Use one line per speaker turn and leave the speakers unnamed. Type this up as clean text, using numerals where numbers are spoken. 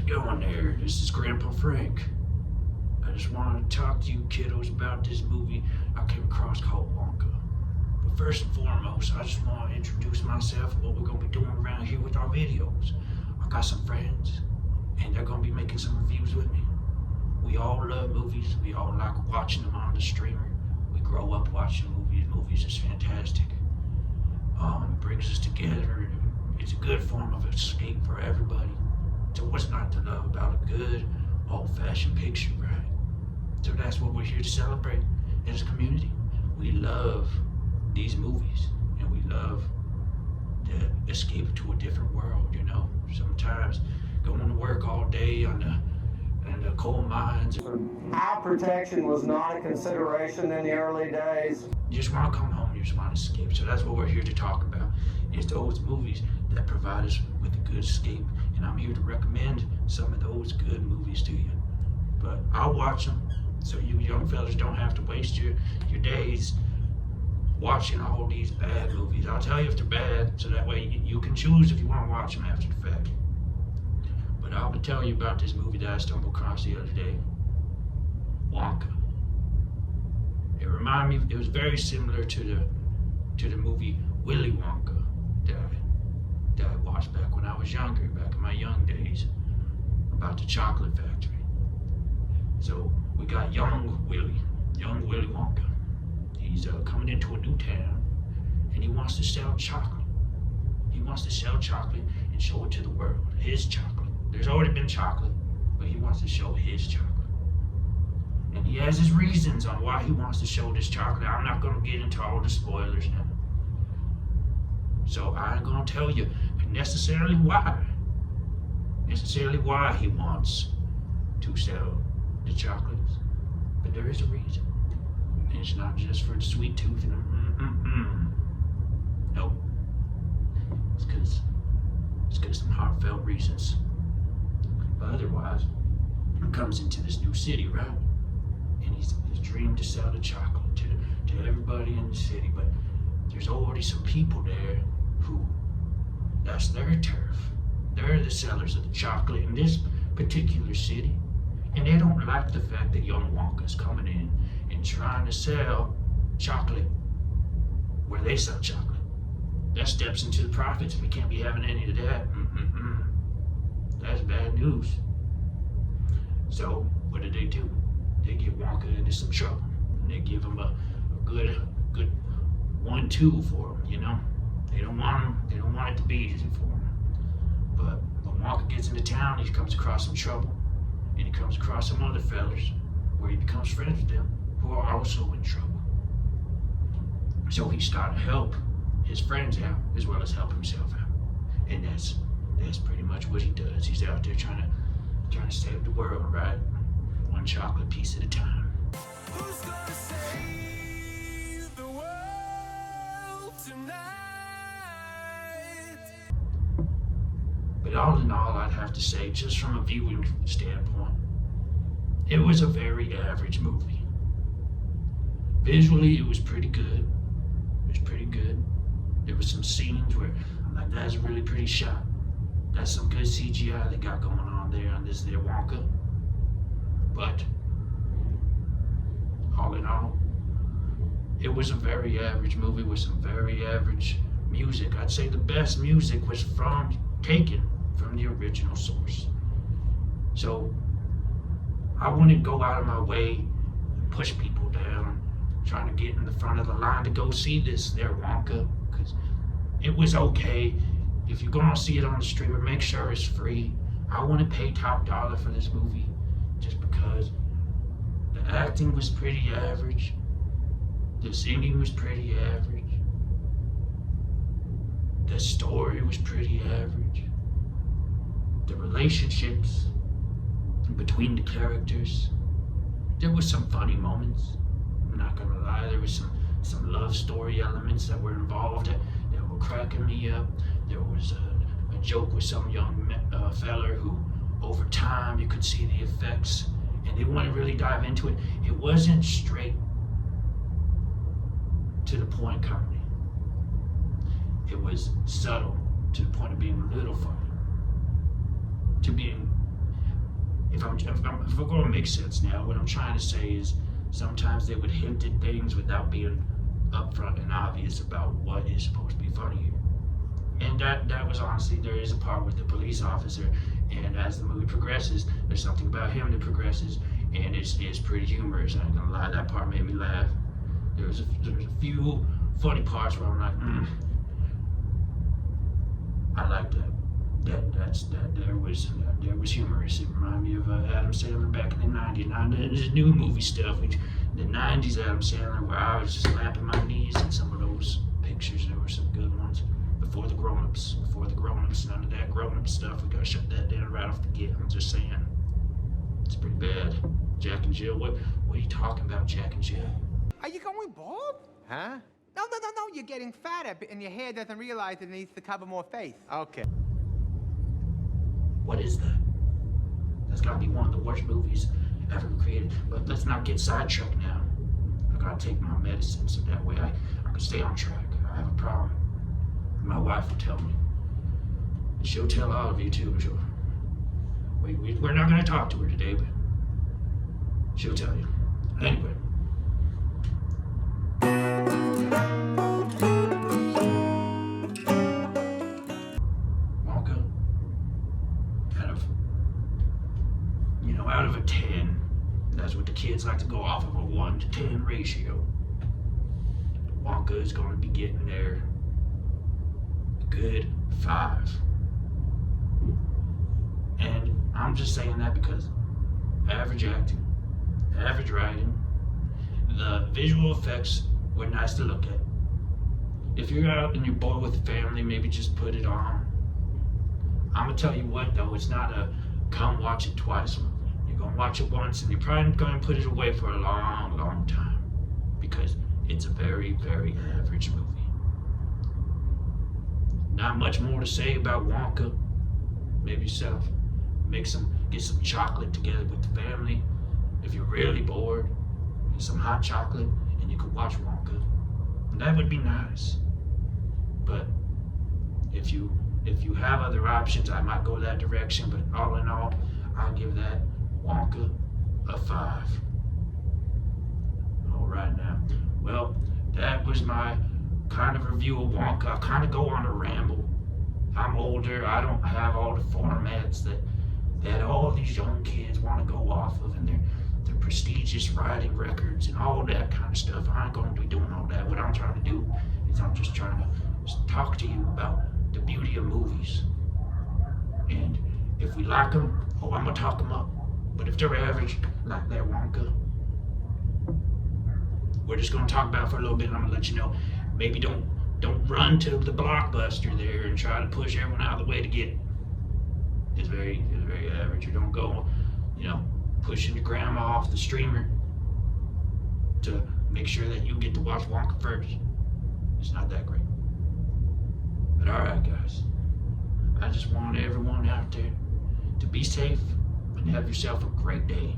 going there? This is Grandpa Frank. I just wanted to talk to you kiddos about this movie I came across called Wonka. But first and foremost, I just want to introduce myself and what we're going to be doing around here with our videos. I got some friends, and they're going to be making some reviews with me. We all love movies. We all like watching them on the streamer. We grow up watching movies. Movies is fantastic. It brings us together. It's a good form of escape for everybody. So what's not to love about a good old-fashioned picture, right? So that's what we're here to celebrate as a community. We love these movies, and we love to escape to a different world, you know? Sometimes going to work all day on the coal mines.
Eye protection was not a consideration in the early days.
You just want to come home, you just want to escape. So that's what we're here to talk about, is those movies that provide us with a good escape. And I'm here to recommend some of those good movies to you. But I'll watch them, so you young fellas don't have to waste your days watching all these bad movies. I'll tell you if they're bad, so that way you can choose if you want to watch them after the fact. But I'll be telling you about this movie that I stumbled across the other day, Wonka. It reminded me, it was very similar to the movie Willy Wonka that I watched back when I was younger, back in my young days, about the chocolate factory. So we got young Willy Wonka. He's coming into a new town, and he wants to sell chocolate. He wants to sell chocolate and show it to the world, his chocolate. There's already been chocolate, but he wants to show his chocolate. And he has his reasons on why he wants to show this chocolate. I'm not gonna get into all the spoilers now. So I ain't gonna tell you necessarily why he wants to sell the chocolates, but there is a reason. And it's not just for the sweet tooth and Nope. It's because some heartfelt reasons. But otherwise, he comes into this new city, right? And he's dreamed to sell the chocolate to everybody in the city, but there's already some people there who, that's their turf. They're the sellers of the chocolate in this particular city. And they don't like the fact that young Wonka's coming in and trying to sell chocolate where they sell chocolate. That steps into the profits, and we can't be having any of that. That's bad news. So what do? They get Wonka into some trouble. And they give him a good 1-2 for him, you know? They don't want it to be easy for him. But when Wonka gets into town, he comes across some trouble. And he comes across some other fellas where he becomes friends with them who are also in trouble. So he started to help his friends out as well as help himself out. And that's pretty much what he does. He's out there trying to save the world, right? One chocolate piece at a time.
Who's gonna save the world tonight?
But all in all, I'd have to say, just from a viewing standpoint, it was a very average movie. Visually, it was pretty good. There was some scenes where I'm like, that's really pretty shot. That's some good CGI they got going on there on this there Wonka. But all in all, it was a very average movie with some very average music. I'd say the best music was taken from the original source. So I wouldn't go out of my way and push people down trying to get in the front of the line to go see this there Wonka, because it was okay. If you're gonna see it on the streamer, make sure it's free. I wouldn't pay top dollar for this movie just because the acting was pretty average, the singing was pretty average, the story was pretty average, the relationships between the characters, there was some funny moments. I'm not gonna lie, there was some love story elements that were involved that were cracking me up. There was a joke with some young fella who, over time, you could see the effects, and they wouldn't really dive into it. It wasn't straight to the point comedy. It was subtle to the point of being a little funny, to being if we're going to make sense now, what I'm trying to say is sometimes they would hint at things without being upfront and obvious about what is supposed to be funny here. And that was honestly, there is a part with the police officer, and as the movie progresses, there's something about him that progresses, and it's pretty humorous. I'm not gonna lie, that part made me laugh. There's a few funny parts where I'm like, I like that. There was humorous. It reminded me of Adam Sandler back in the 90s. Not his new movie stuff, which the 90s Adam Sandler, where I was just slapping my knees in some of those pictures. There were some good ones. Before the grown-ups, none of that grown-up stuff. We gotta shut that down right off the get. I'm just saying, it's pretty bad. Jack and Jill, what are you talking about, Jack and Jill?
Are you going bald?
Huh?
No, you're getting fatter, and your hair doesn't realize it needs to cover more face.
Okay.
What is that? That's gotta be one of the worst movies ever created. But let's not get sidetracked now. I gotta take my medicine so that way I can stay on track. I have a problem. My wife will tell me. And she'll tell all of you too, sure. We're not gonna talk to her today, but she'll tell you. Anyway. Wonka, out of a 10, that's what the kids like to go off of, a 1 to 10 ratio. Wonka is going to be getting there a good 5. And I'm just saying that because average acting, average writing, the visual effects were nice to look at. If you're out and you're bored with the family, maybe just put it on. I'm gonna tell you what though, it's not a come watch it twice movie. You're gonna watch it once and you're probably gonna put it away for a long, long time because it's a very, very average movie. Not much more to say about Wonka. Maybe yourself. Get some chocolate together with the family. If you're really bored, get some hot chocolate and you could watch Wonka. And that would be nice. But if you have other options, I might go that direction. But all in all, I'll give that Wonka a 5. All right now. Well, that was my kind of review of Wonka. I kind of go on a ramble. I'm older. I don't have all the formats that all these young kids want to go off of, and their prestigious writing records and all that kind of stuff. I ain't going to be doing all that. What I'm trying to do is I'm just trying to talk to you about the beauty of movies. And if we like them, I'm going to talk them up. But if they're average, like that Wonka, we're just going to talk about it for a little bit, and I'm going to let you know. Maybe don't run to the Blockbuster there and try to push everyone out of the way to get it. It's very average. You don't go, pushing your grandma off the streamer to make sure that you get to watch Wonka first. It's not that great. But alright guys, I just want everyone out there to be safe and have yourself a great day.